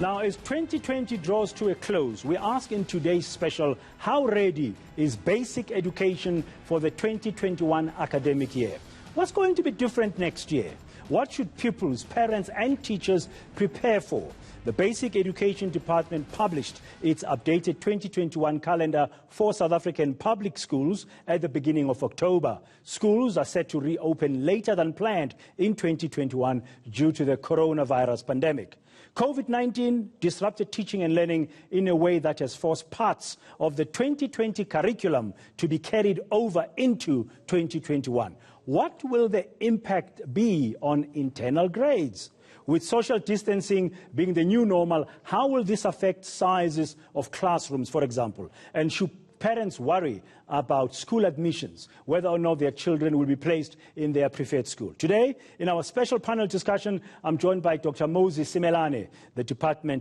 Now, as 2020 draws to a close, we ask in today's special, how ready is basic education for the 2021 academic year? What's going to be different next year? What should pupils, parents and teachers prepare for? The Basic Education Department published its updated 2021 calendar for South African public schools at the beginning of October. Schools are set to reopen later than planned in 2021 due to the coronavirus pandemic. COVID-19 disrupted teaching and learning in a way that has forced parts of the 2020 curriculum to be carried over into 2021. What will the impact be on internal grades? With social distancing being the new normal, how will this affect sizes of classrooms, for example? And should parents worry about school admissions, whether or not their children will be placed in their preferred school? Today, in our special panel discussion, I'm joined by Dr. Simelane,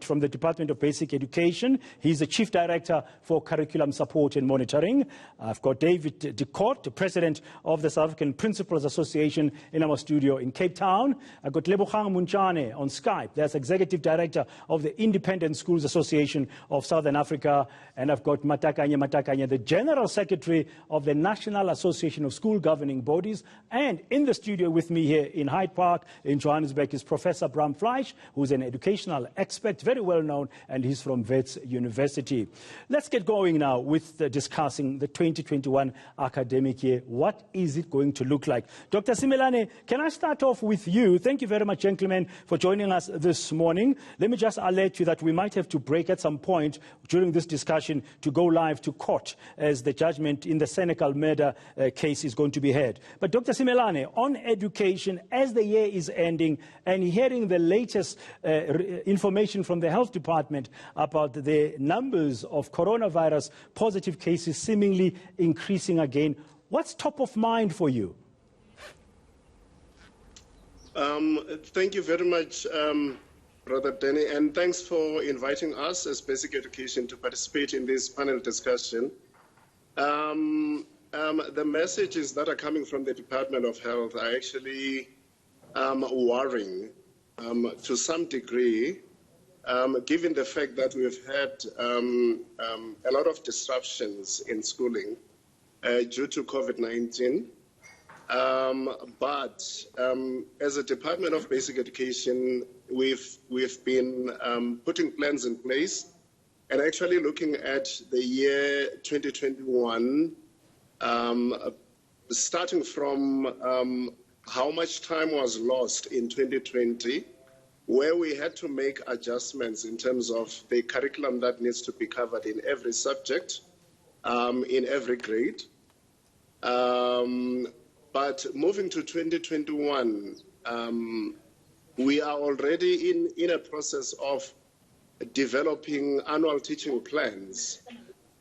from the Department of Basic Education. He's the Chief Director for Curriculum Support and Monitoring. I've got David de Korte, President of the South African Principals Association, in our studio in Cape Town. I've got Lebogang Montjane on Skype. That's Executive Director of the Independent Schools Association of Southern Africa. And I've got Matakanye, the General Secretary of the National Association of School Governing Bodies. And in the studio with me here in Hyde Park in Johannesburg is Professor Brahm, Fleisch, who's an educational expert, very well known, and he's from Wits University. Let's get going now with discussing the 2021 academic year. What is it going to look like? Dr. Simelane, can I start off with you? Thank you very much, gentlemen, for joining us this morning. Let me just alert you that we might have to break at some point during this discussion to go live to court as the judgment in the Senegal murder case is going to be heard. But Dr. Simelane, on education, as the year is ending and hearing the latest information from the health department about the numbers of coronavirus positive cases seemingly increasing again, what's top of mind for you? Thank you very much, Brother Danny, and thanks for inviting us as Basic Education to participate in this panel discussion. The messages that are coming from the Department of Health are actually worrying to some degree, given the fact that we've had a lot of disruptions in schooling due to COVID-19. But as a Department of Basic Education, we've been putting plans in place and actually looking at the year 2021, starting from how much time was lost in 2020, where we had to make adjustments in terms of the curriculum that needs to be covered in every subject, in every grade. But moving to 2021, we are already in a process of developing annual teaching plans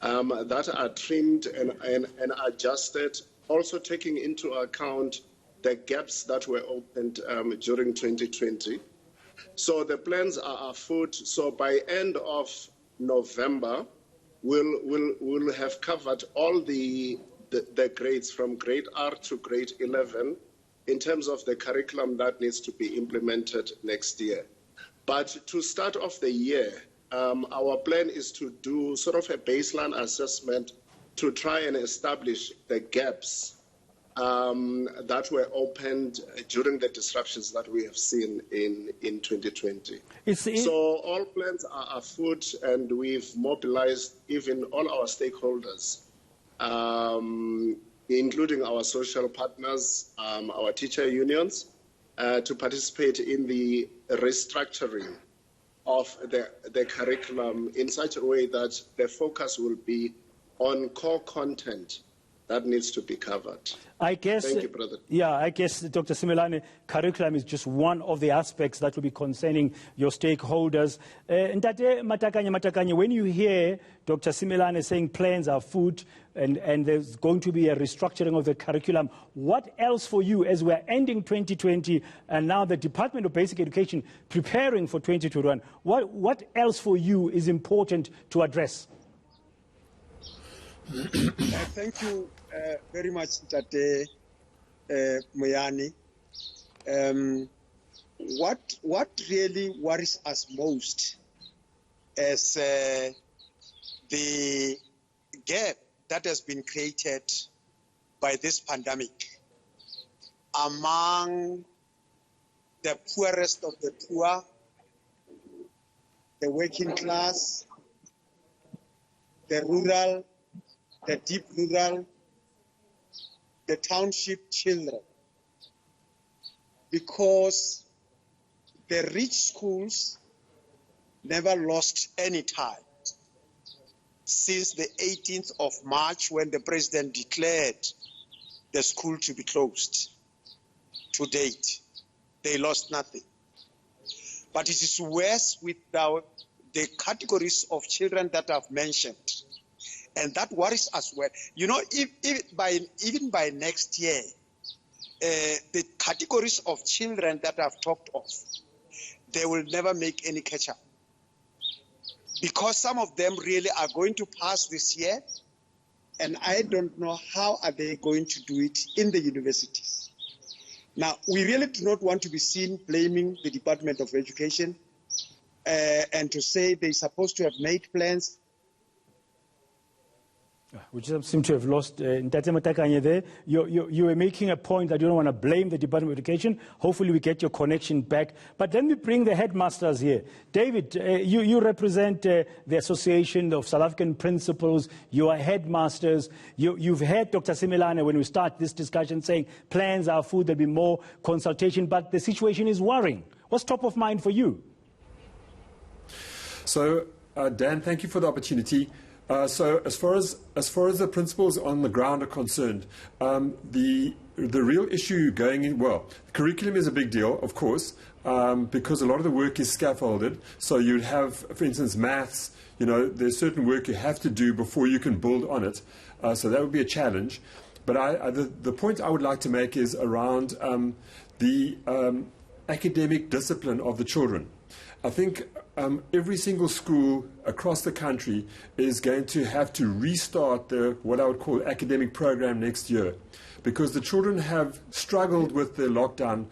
that are trimmed and adjusted, also taking into account the gaps that were opened during 2020. So the plans are afoot. So by end of November, we'll have covered all the grades from grade R to grade 11 in terms of the curriculum that needs to be implemented next year. But to start off the year, our plan is to do sort of a baseline assessment to try and establish the gaps that were opened during the disruptions that we have seen in 2020. So all plans are afoot, and we've mobilized even all our stakeholders, including our social partners, our teacher unions, to participate in the restructuring of the curriculum in such a way that the focus will be on core content that needs to be covered. I guess, thank you, brother. Yeah, I guess, Dr. Simelane, curriculum is just one of the aspects that will be concerning your stakeholders. Ntate Matakanye, when you hear Dr. Simelane saying plans are afoot and there's going to be a restructuring of the curriculum, what else for you as we're ending 2020 and now the Department of Basic Education preparing for 2021, what else for you is important to address? Thank you very much, Tate Moyane. What really worries us most as the gap that has been created by this pandemic among the poorest of the poor, the working class, the rural, the deep rural, the township children, because the rich schools never lost any time since the 18th of March, when the president declared the school to be closed. To date, they lost nothing. But it is worse with the categories of children that I've mentioned. And that worries us well. You know, even by next year, the categories of children that I've talked of, they will never make any catch-up. Because some of them really are going to pass this year, and I don't know how are they going to do it in the universities. Now, we really do not want to be seen blaming the Department of Education and to say they're supposed to have made plans. We just seem to have lost Matakanya there. You were making a point that you don't want to blame the Department of Education. Hopefully we get your connection back. But then we bring the headmasters here. David, you represent the Association of South African Principals. You are headmasters. You've heard Dr. Simelane when we start this discussion saying plans are food, there'll be more consultation, but the situation is worrying. What's top of mind for you? So, Dan, thank you for the opportunity. So as far as the principals on the ground are concerned, the real issue going in, well, curriculum is a big deal, of course, because a lot of the work is scaffolded. So you'd have, for instance, maths. You know, there's certain work you have to do before you can build on it. So that would be a challenge. But the point I would like to make is around the academic discipline of the children. I think every single school across the country is going to have to restart what I would call academic program next year, because the children have struggled with the lockdown.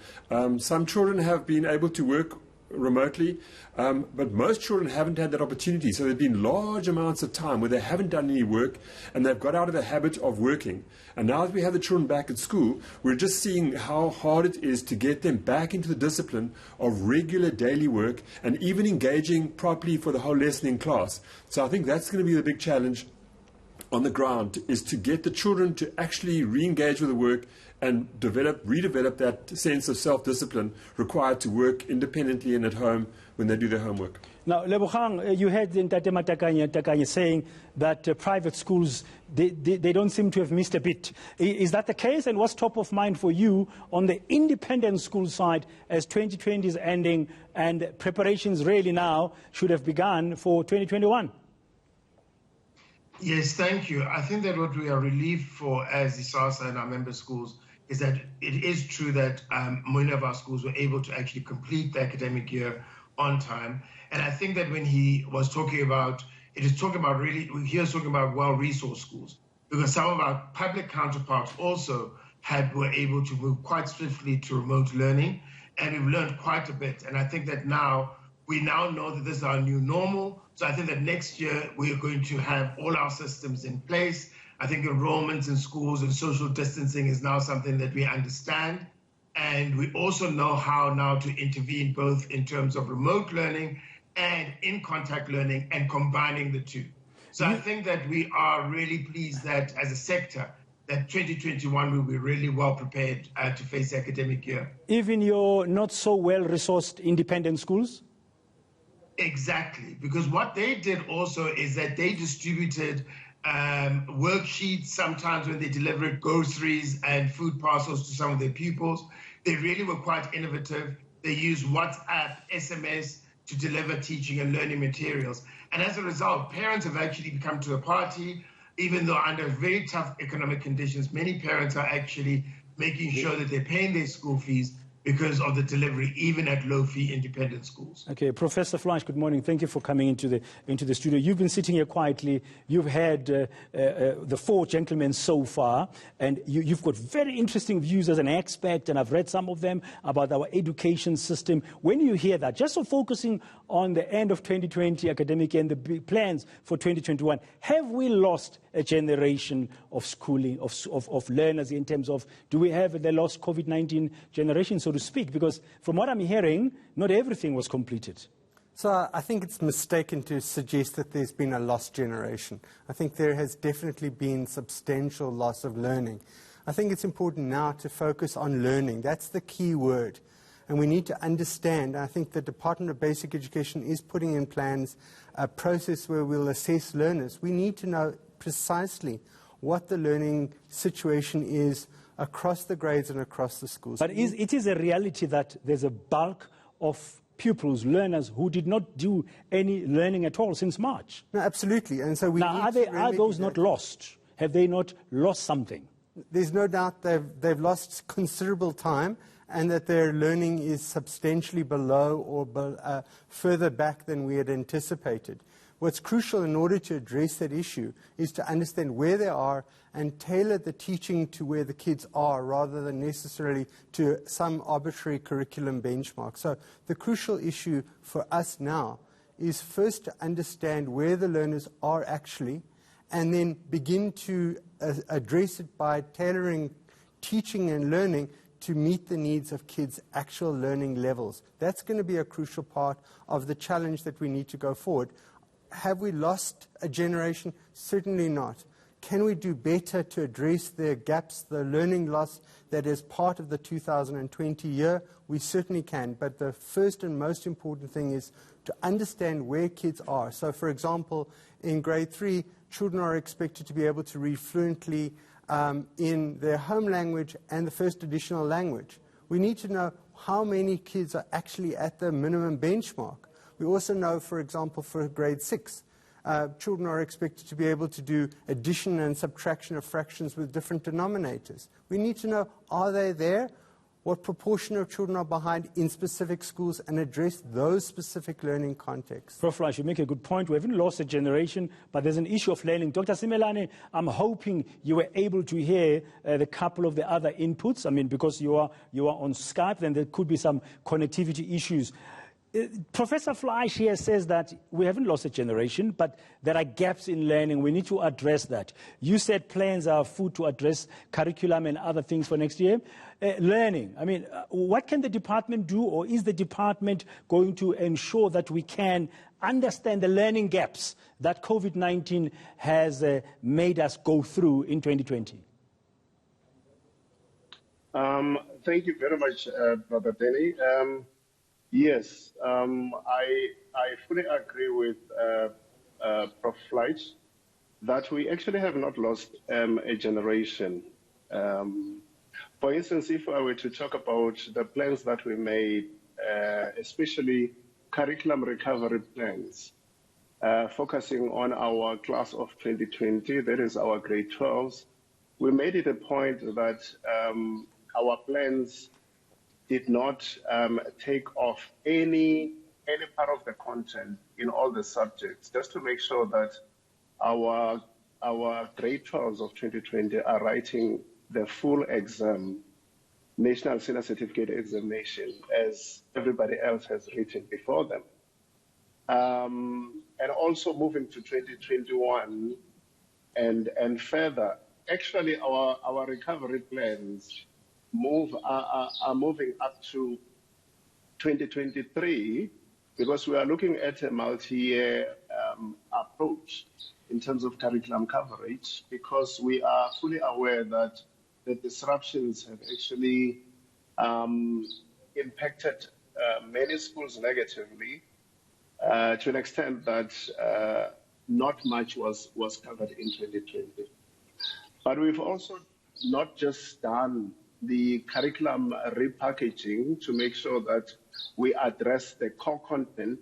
Some children have been able to work remotely, but most children haven't had that opportunity. So there have been large amounts of time where they haven't done any work and they've got out of the habit of working. And now that we have the children back at school, we're just seeing how hard it is to get them back into the discipline of regular daily work and even engaging properly for the whole lesson in class. So I think that's going to be the big challenge on the ground, is to get the children to actually re-engage with the work and redevelop that sense of self-discipline required to work independently and at home when they do their homework. Now, Lebogang, you heard Matakanya saying that private schools, they don't seem to have missed a bit. Is that the case? And what's top of mind for you on the independent school side as 2020 is ending and preparations really now should have begun for 2021? Yes, thank you. I think that what we are relieved for as the SASA and our member schools is that it is true that many of our schools were able to actually complete the academic year on time. And I think that when he was talking about, he was talking about well-resourced schools, because some of our public counterparts also were able to move quite swiftly to remote learning, and we've learned quite a bit. And I think that we now know that this is our new normal. So I think that next year we are going to have all our systems in place. I think enrollments in schools and social distancing is now something that we understand. And we also know how now to intervene both in terms of remote learning and in contact learning and combining the two. So I think that we are really pleased that as a sector, that 2021 will be really well prepared to face the academic year. Even your not so well-resourced independent schools? Exactly, because what they did also is that they distributed worksheets sometimes when they delivered groceries and food parcels to some of their pupils. They really were quite innovative. They used WhatsApp, SMS to deliver teaching and learning materials. And as a result, parents have actually come to the party, even though under very tough economic conditions, many parents are actually making sure that they're paying their school fees. because of the delivery, even at low-fee independent schools. Okay, Professor Fleisch, good morning. Thank you for coming into the studio. You've been sitting here quietly. You've had the four gentlemen so far, and you've got very interesting views as an expert, and I've read some of them about our education system. When you hear that, just so focusing on the end of 2020 academic and the big plans for 2021, have we lost a generation of schooling, of learners in terms of, do we have the lost COVID-19 generation, so to speak? Because from what I'm hearing, not everything was completed. So I think it's mistaken to suggest that there's been a lost generation. I think there has definitely been substantial loss of learning. I think it's important now to focus on learning. That's the key word. And we need to understand, I think the Department of Basic Education is putting in plans a process where we'll assess learners. We need to know precisely what the learning situation is across the grades and across the schools. But it is a reality that there's a bulk of pupils, learners, who did not do any learning at all since March. No, absolutely. And so are those not lost? Have they not lost something? There's no doubt they've lost considerable time, and that their learning is substantially below or further back than we had anticipated. What's crucial in order to address that issue is to understand where they are and tailor the teaching to where the kids are rather than necessarily to some arbitrary curriculum benchmark. So the crucial issue for us now is first to understand where the learners are actually, and then begin to address it by tailoring teaching and learning to meet the needs of kids' actual learning levels. That's going to be a crucial part of the challenge that we need to go forward. Have we lost a generation? Certainly not. Can we do better to address the gaps, the learning loss that is part of the 2020 year? We certainly can. But the first and most important thing is to understand where kids are. So, for example, in grade 3, children are expected to be able to read fluently in their home language and the first additional language. We need to know how many kids are actually at the minimum benchmark. We also know, for example, for grade 6, children are expected to be able to do addition and subtraction of fractions with different denominators. We need to know, are they there? What proportion of children are behind in specific schools, and address those specific learning contexts. Prof. Fleisch, you make a good point. We haven't lost a generation, but there's an issue of learning. Dr. Simelane, I'm hoping you were able to hear the couple of the other inputs. I mean, because you are on Skype, then there could be some connectivity issues. Professor Fleisch here says that we haven't lost a generation, but there are gaps in learning. We need to address that. You said plans are afoot to address curriculum and other things for next year. Learning, I mean, what can the department do, or is the department going to ensure that we can understand the learning gaps that COVID-19 has made us go through in 2020? Thank you very much, Brother Denny. Yes, I fully agree with Prof. Fleisch that we actually have not lost a generation. For instance, if I were to talk about the plans that we made, especially curriculum recovery plans, focusing on our class of 2020, that is our grade 12s, we made it a point that our plans did not take off any part of the content in all the subjects, just to make sure that our grade 12s of 2020 are writing the full exam, National Senior Certificate Examination, as everybody else has written before them. And also moving to 2021 and further, actually our recovery plans are moving up to 2023, because we are looking at a multi-year approach in terms of curriculum coverage, because we are fully aware that the disruptions have actually impacted many schools negatively to an extent that not much was covered in 2020. But we've also not just done the curriculum repackaging to make sure that we address the core content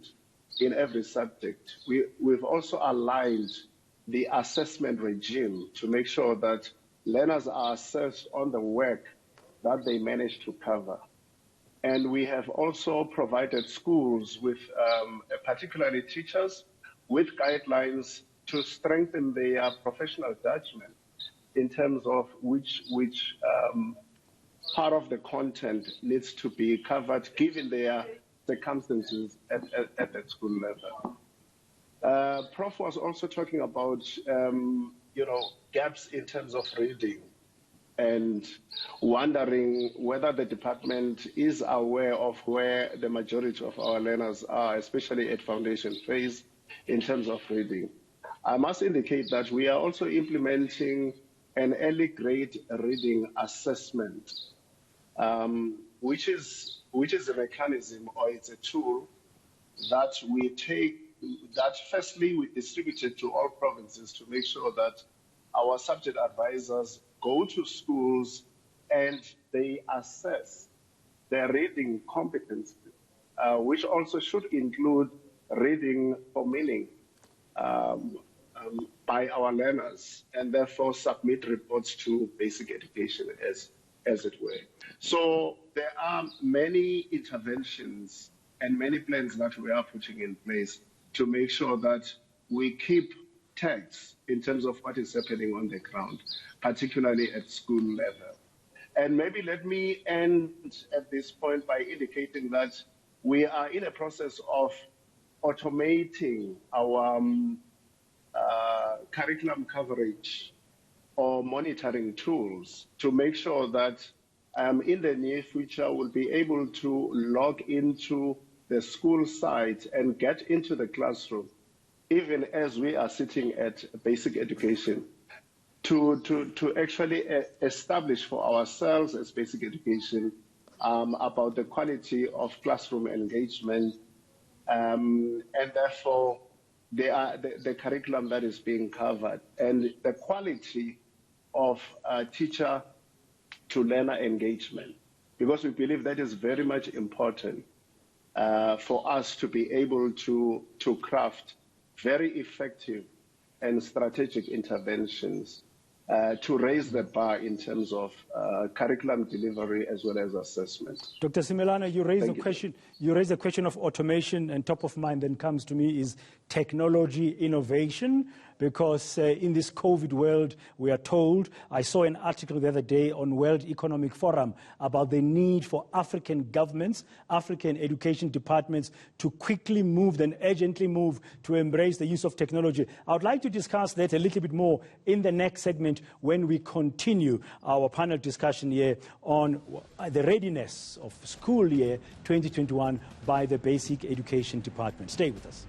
in every subject. We've also aligned the assessment regime to make sure that learners are assessed on the work that they manage to cover. And we have also provided schools with, particularly teachers, with guidelines to strengthen their professional judgment in terms of which part of the content needs to be covered given their circumstances at the school level. Prof was also talking about, gaps in terms of reading and wondering whether the department is aware of where the majority of our learners are, especially at foundation phase, in terms of reading. I must indicate that we are also implementing an early grade reading assessment, which is a mechanism, or it's a tool that we take, that firstly we distributed to all provinces to make sure that our subject advisors go to schools and they assess their reading competency, which also should include reading for meaning by our learners, and therefore submit reports to basic education as it were. So there are many interventions and many plans that we are putting in place to make sure that we keep tabs in terms of what is happening on the ground, particularly at school level. And maybe let me end at this point by indicating that we are in a process of automating our curriculum coverage or monitoring tools to make sure that in the near future we'll be able to log into the school site and get into the classroom, even as we are sitting at basic education, to actually establish for ourselves as basic education about the quality of classroom engagement, and therefore the curriculum that is being covered and the quality of teacher to learner engagement, because we believe that is very much important for us to be able to craft very effective and strategic interventions to raise the bar in terms of curriculum delivery as well as assessment. Dr. Simelane, you raised a question of automation, and top of mind then comes to me is technology innovation, because in this COVID world, we are told, I saw an article the other day on World Economic Forum about the need for African governments, African education departments to quickly move and urgently move to embrace the use of technology. I would like to discuss that a little bit more in the next segment when we continue our panel discussion here on the readiness of school year 2021 by the Basic Education Department. Stay with us.